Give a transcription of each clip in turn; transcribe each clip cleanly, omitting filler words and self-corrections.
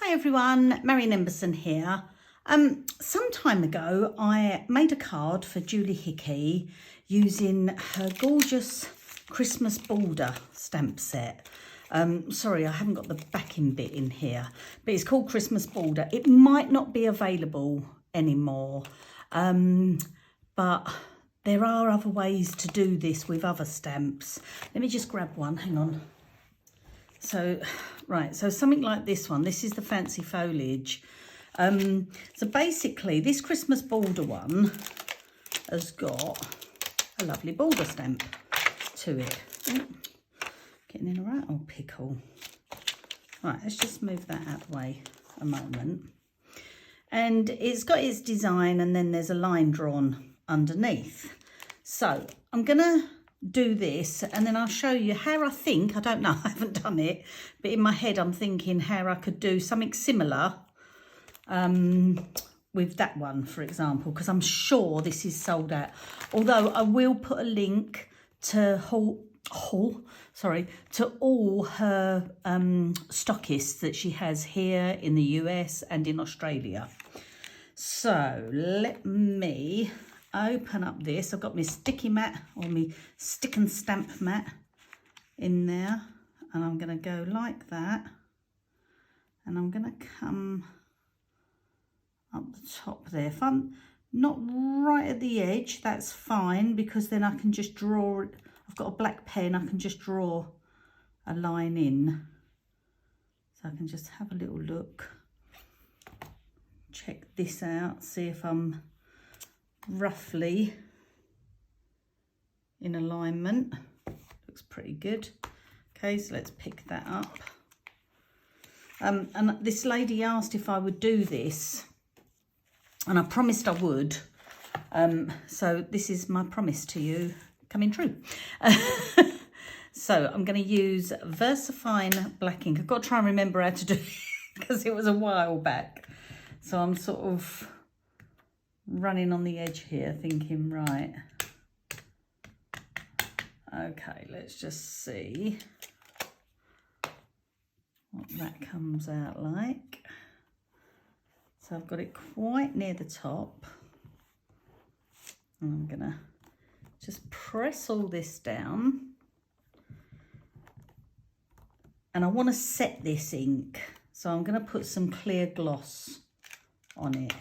Hi everyone, Marion Embossing here. Some time ago I made a card for Julie Hickey using her gorgeous Christmas border stamp set. Sorry, I haven't got the backing bit in here, but it's called Christmas Border. It might not be available anymore, but there are other ways to do this with other stamps. Let me just grab one, hang on. So, right, so something like this one, this is the Fancy Foliage. So basically this Christmas border one has got a lovely border stamp to it. Oh, getting in a right old pickle. Right, let's just move that out of the way a moment. And it's got its design and then there's a line drawn underneath. So I'm gonna do this and then I'll show you how I think, I don't know, I haven't done it, but in my head I'm thinking how I could do something similar with that one, for example, because I'm sure this is sold out. Although I will put a link to to all her stockists that she has here in the US and in Australia. So let me open up this. I've got my sticky mat or my stick and stamp mat in there, and I'm going to go like that, and I'm going to come up the top there. If I'm not right at the edge, that's fine, because then I can just draw it. I've got a black pen, I can just draw a line in, so I can just have a little look, check this out, see if I'm roughly in alignment. Looks pretty good. Okay, so let's pick that up. And this lady asked if I would do this, and I promised I would. So this is my promise to you coming true. So I'm going to use Versafine black ink. I've got to try and remember how to do it because it was a while back. So I'm sort of running on the edge here thinking, right, okay, let's just see what that comes out like. So I've got it quite near the top, and I'm gonna just press all this down, and I want to set this ink, so I'm going to put some clear gloss on it.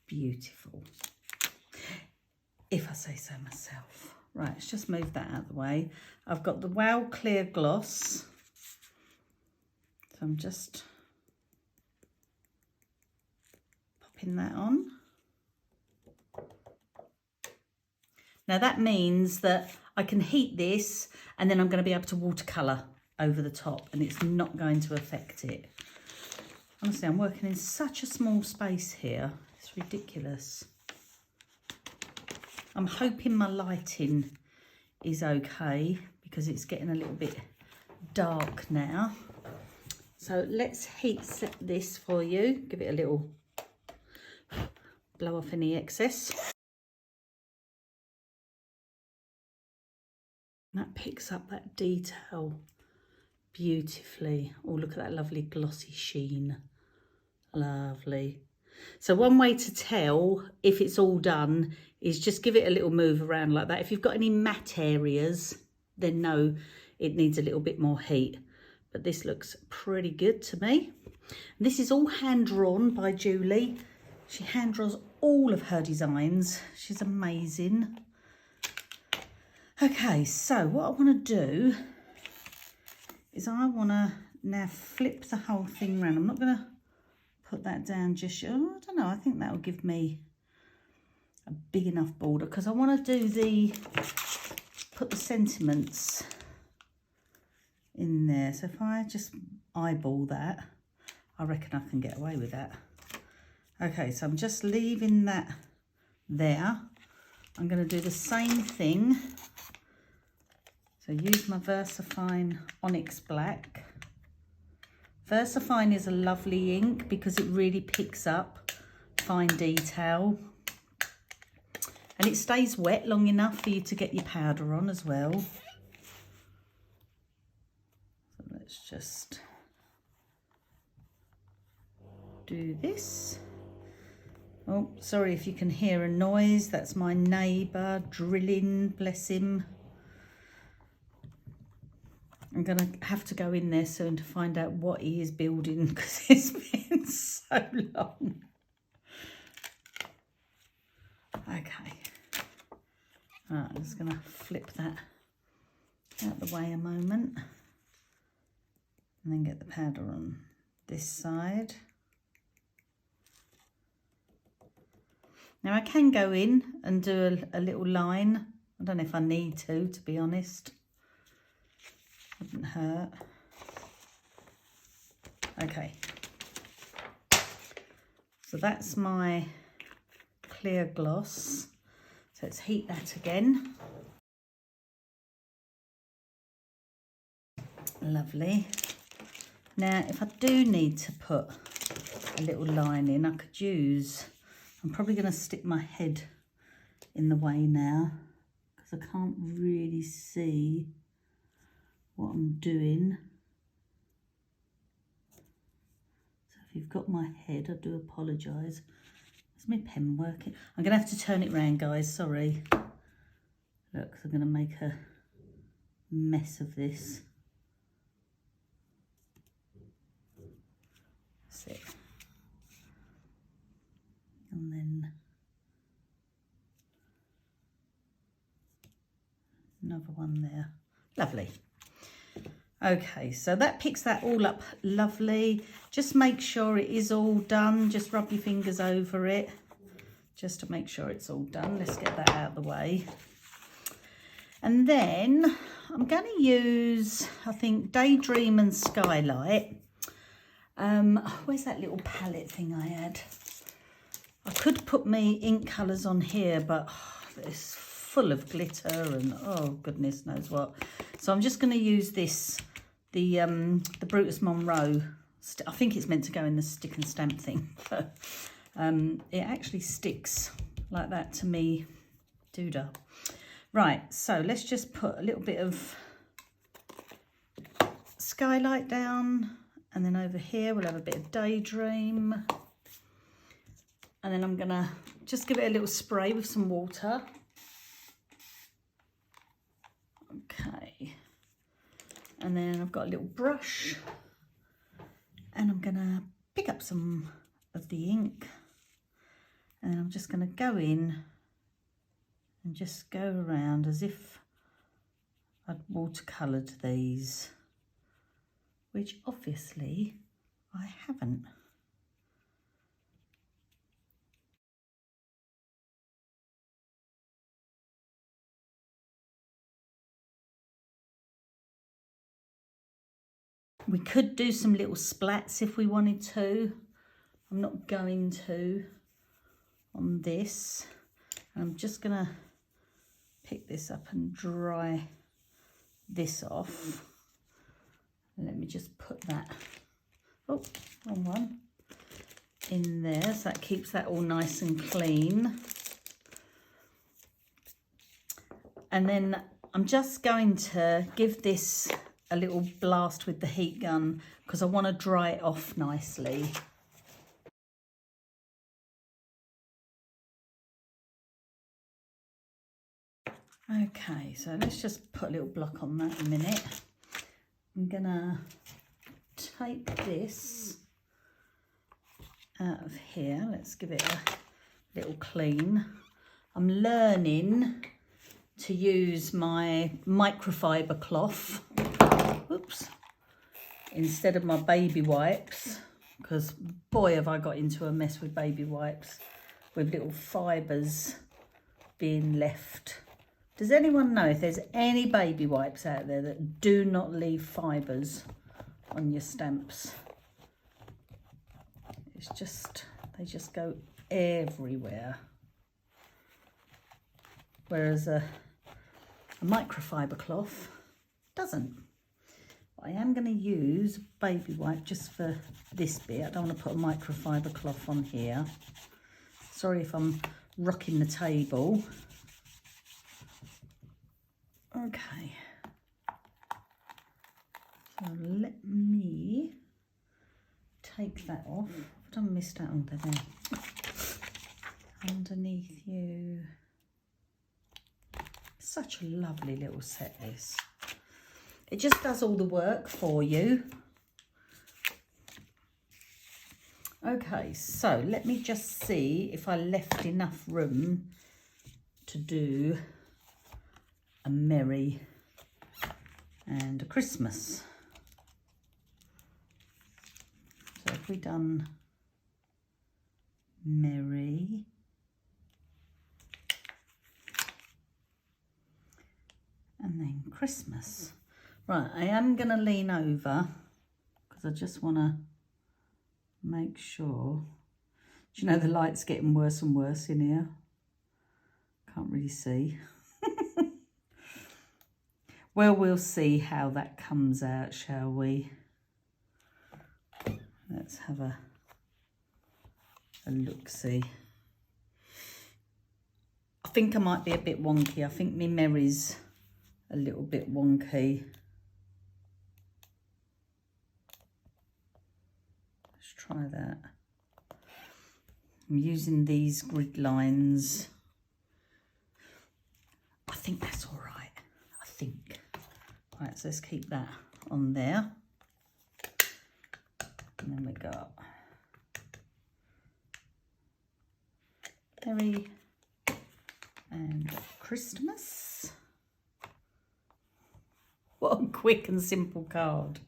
Beautiful, if I say so myself. Right, let's just move that out of the way. I've got the Wow Clear Gloss, so I'm just popping that on. Now that means that I can heat this and then I'm going to be able to watercolour over the top, and it's not going to affect it. Honestly, I'm working in such a small space here. It's ridiculous. I'm hoping my lighting is okay because it's getting a little bit dark now. So let's heat set this for you. Give it a little blow off any excess. That picks up that detail beautifully. Oh, look at that lovely glossy sheen. Lovely. So one way to tell if it's all done is just give it a little move around like that. If you've got any matte areas, then no, it needs a little bit more heat. But this looks pretty good to me. This is all hand drawn by Julie. She hand draws all of her designs. She's amazing. Okay, so what I want to do is I want to now flip the whole thing around. I'm not going to put that down just yet. Oh, I don't know, I think that will give me a big enough border, because I want to do put the sentiments in there. So if I just eyeball that, I reckon I can get away with that. Okay, so I'm just leaving that there. I'm going to do the same thing. So use my Versafine Onyx Black. Versafine is a lovely ink because it really picks up fine detail. And it stays wet long enough for you to get your powder on as well. So let's just do this. Oh, sorry if you can hear a noise. That's my neighbour drilling, bless him. I'm going to have to go in there soon to find out what he is building because it's been so long. Okay. Right, I'm just going to flip that out the way a moment. And then get the powder on this side. Now I can go in and do a little line. I don't know if I need to be honest. Wouldn't hurt. Okay. So that's my clear gloss. So let's heat that again. Lovely. Now, if I do need to put a little line in, I could use, I'm probably going to stick my head in the way now because I can't really see what I'm doing. So if you've got my head, I do apologise. Is my pen working? I'm going to have to turn it round, guys, sorry. Look, 'cause I'm going to make a mess of this. That's it. And then another one there. Lovely. Okay, so that picks that all up lovely. Just make sure it is all done. Just rub your fingers over it just to make sure it's all done. Let's get that out of the way. And then I'm going to use, I think, Daydream and Skylight. Where's that little palette thing I had? I could put me ink colours on here, but it's full of glitter and oh goodness knows what. So I'm just going to use this, the Brutus Monroe. I think it's meant to go in the stick and stamp thing, but it actually sticks like that to me doodah. Right, so let's just put a little bit of Skylight down, and then over here we'll have a bit of Daydream. And then I'm gonna just give it a little spray with some water. Okay. And then I've got a little brush and I'm gonna pick up some of the ink and I'm just gonna go in and just go around as if I'd watercoloured these, which obviously I haven't. We could do some little splats if we wanted to. I'm not going to on this. I'm just gonna pick this up and dry this off. Let me just put that, oh, wrong one, in there, so that keeps that all nice and clean. And then I'm just going to give this a little blast with the heat gun because I want to dry it off nicely. Okay, so let's just put a little block on that in a minute. I'm gonna take this out of here. Let's give it a little clean. I'm learning to use my microfiber cloth, oops, instead of my baby wipes, because boy have I got into a mess with baby wipes with little fibres being left. Does anyone know if there's any baby wipes out there that do not leave fibres on your stamps? It's just, they just go everywhere. Whereas a microfiber cloth doesn't. But I am going to use baby wipe just for this bit. I don't want to put a microfiber cloth on here. Sorry if I'm rocking the table. Okay. So let me take that off. done missed out under there. Underneath you. Such a lovely little set, this. It just does all the work for you. Okay, so let me just see if I left enough room to do a Merry and a Christmas. So have we done Merry and then Christmas? Right, I am going to lean over because I just want to make sure. Do you know the light's getting worse and worse in here? Can't really see. Well, we'll see how that comes out, shall we? Let's have a look-see. I think I might be a bit wonky. I think my Merry's a little bit wonky. Let's try that. I'm using these grid lines. I think that's all right. I think. Right, so let's keep that on there. And then we got Merry and Christmas. What a quick and simple card.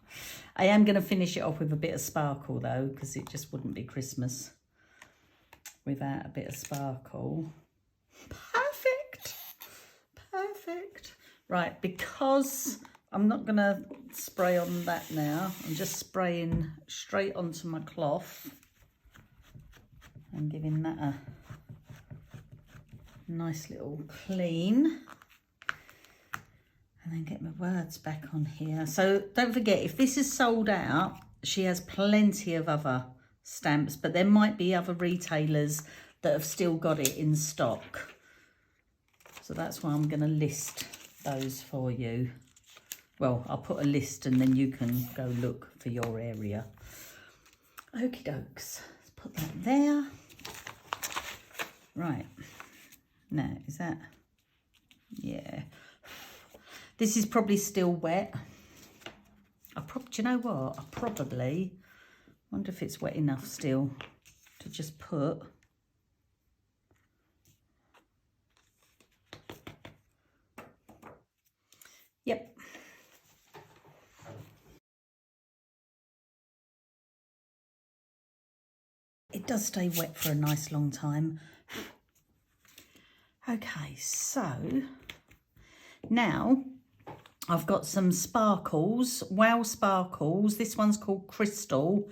I am going to finish it off with a bit of sparkle though, because it just wouldn't be Christmas without a bit of sparkle. Perfect. Perfect. Right, because I'm not going to spray on that now. I'm just spraying straight onto my cloth and giving that a nice little clean. And then get my words back on here. So don't forget, if this is sold out, she has plenty of other stamps, but there might be other retailers that have still got it in stock. So that's why I'm going to list those for you. Well, I'll put a list and then you can go look for your area. Okie dokes. Let's put that there. Right. Now, is that... Yeah. This is probably still wet. Do you know what? I probably wonder if it's wet enough still to just put... Yep. It does stay wet for a nice long time. Okay, so now I've got some sparkles, Wow Sparkles. This one's called Crystal,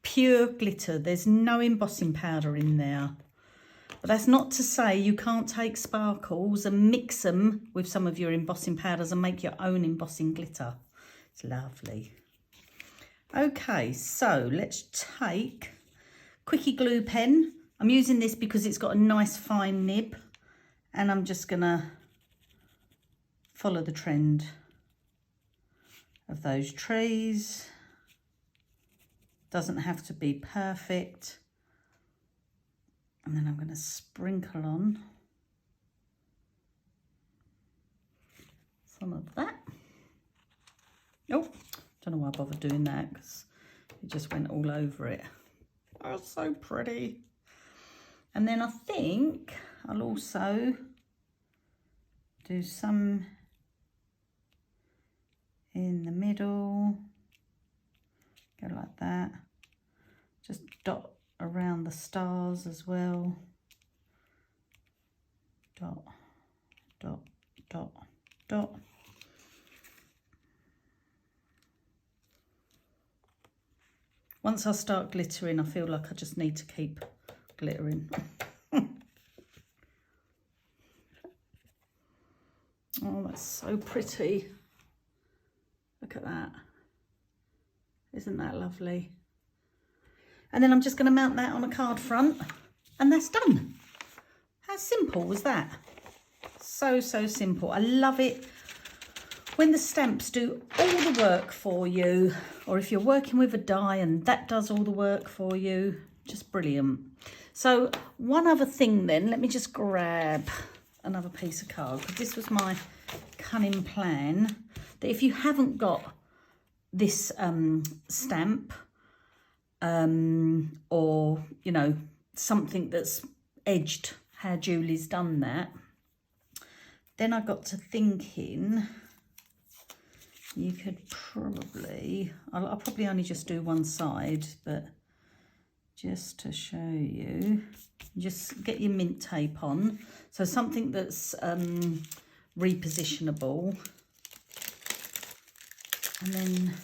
pure glitter. There's no embossing powder in there. But that's not to say you can't take sparkles and mix them with some of your embossing powders and make your own embossing glitter. It's lovely. Okay, so let's take Quickie glue pen. I'm using this because it's got a nice fine nib, and I'm just gonna follow the trend of those trees. Doesn't have to be perfect. And then I'm going to sprinkle on some of that. Oh, don't know why I bothered doing that because it just went all over it. Oh, so pretty. And then I think I'll also do some in the middle. Go like that. Just dot around the stars as well. Dot, dot, dot, dot. Once I start glittering, I feel like I just need to keep glittering. Oh, that's so pretty. Look at that. Isn't that lovely? And then I'm just going to mount that on a card front, and that's done. How simple was that? So, so simple. I love it when the stamps do all the work for you, or if you're working with a die and that does all the work for you. just brilliant. So one other thing then, let me just grab another piece of card, because this was my cunning plan, that if you haven't got this stamp or, you know, something that's edged how Julie's done that, then I got to thinking you could probably, I'll probably only just do one side, but just to show you, just get your mint tape on. So something that's repositionable. And then,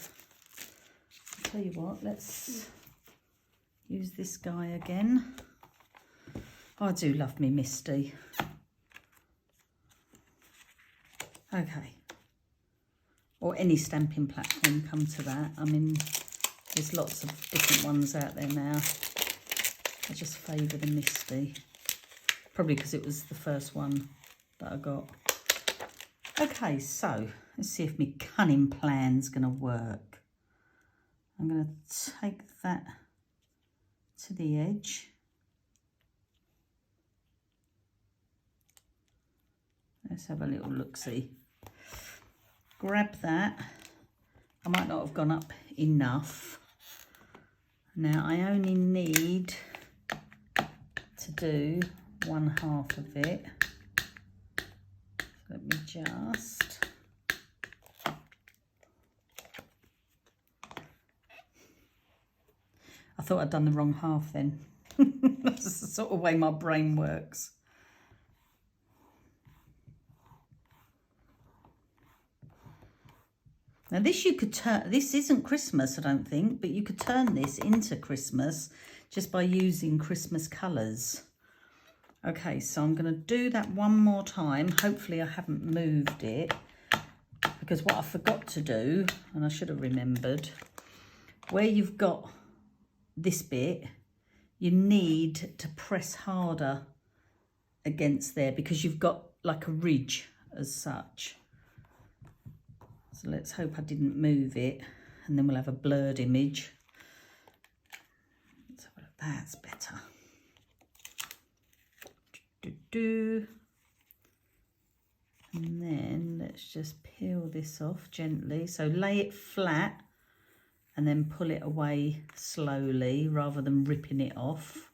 I'll tell you what, let's use this guy again. I do love me Misti. Okay. Or any stamping platform, come to that. I mean, there's lots of different ones out there now. I just favour the Misti. Probably because it was the first one that I got. Okay, so let's see if my cunning plan's going to work. I'm going to take that to the edge. Let's have a little look-see. Grab that. I might not have gone up enough. Now I only need to do 1/2 of it. Let me just. I thought I'd done the wrong half then. That's the sort of way my brain works. Now this you could turn, this isn't Christmas I don't think, but you could turn this into Christmas just by using Christmas colours. Okay, so I'm going to do that one more time. Hopefully I haven't moved it, because what I forgot to do, and I should have remembered, where you've got this bit, you need to press harder against there because you've got like a ridge as such. So let's hope I didn't move it, and then we'll have a blurred image. So that's better. And then let's just peel this off gently. So lay it flat and then pull it away slowly rather than ripping it off.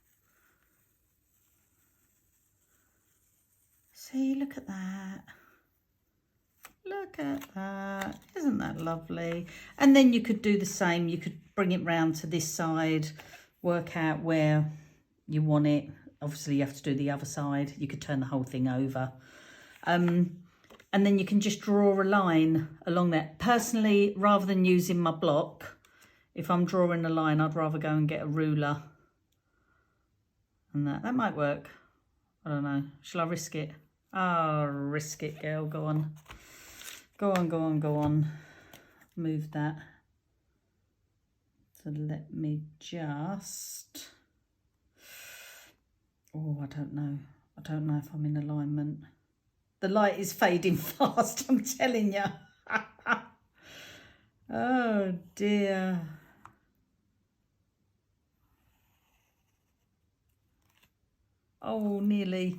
See, look at that. Look at that. Isn't that lovely? And then you could do the same. You could bring it round to this side, work out where you want it. Obviously, you have to do the other side. You could turn the whole thing over. And then you can just draw a line along that. Personally, rather than using my block, if I'm drawing a line, I'd rather go and get a ruler. And that might work. I don't know. Shall I risk it? Oh, risk it, girl. Go on. Go on, go on, go on. Move that. So let me just... Oh, I don't know. I don't know if I'm in alignment. The light is fading fast, I'm telling you. Oh, dear. Oh, nearly.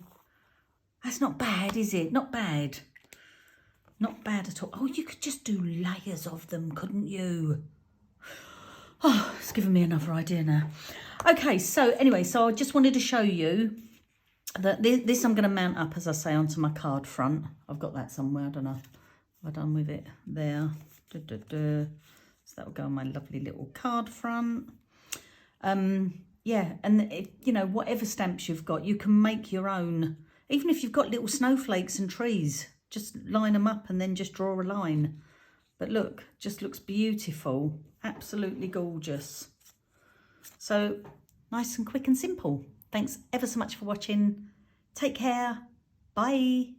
That's not bad, is it? Not bad. Not bad at all. Oh, you could just do layers of them, couldn't you? Oh, it's given me another idea now. Okay, so anyway, so I just wanted to show you that this I'm going to mount up, as I say, onto my card front. I've got that somewhere. I don't know. Have I done with it? There. So that will go on my lovely little card front. Yeah, and you know, whatever stamps you've got, you can make your own. Even if you've got little snowflakes and trees, just line them up and then just draw a line. But look, just looks beautiful. Absolutely gorgeous. So nice and quick and simple. Thanks ever so much for watching. Take care. Bye.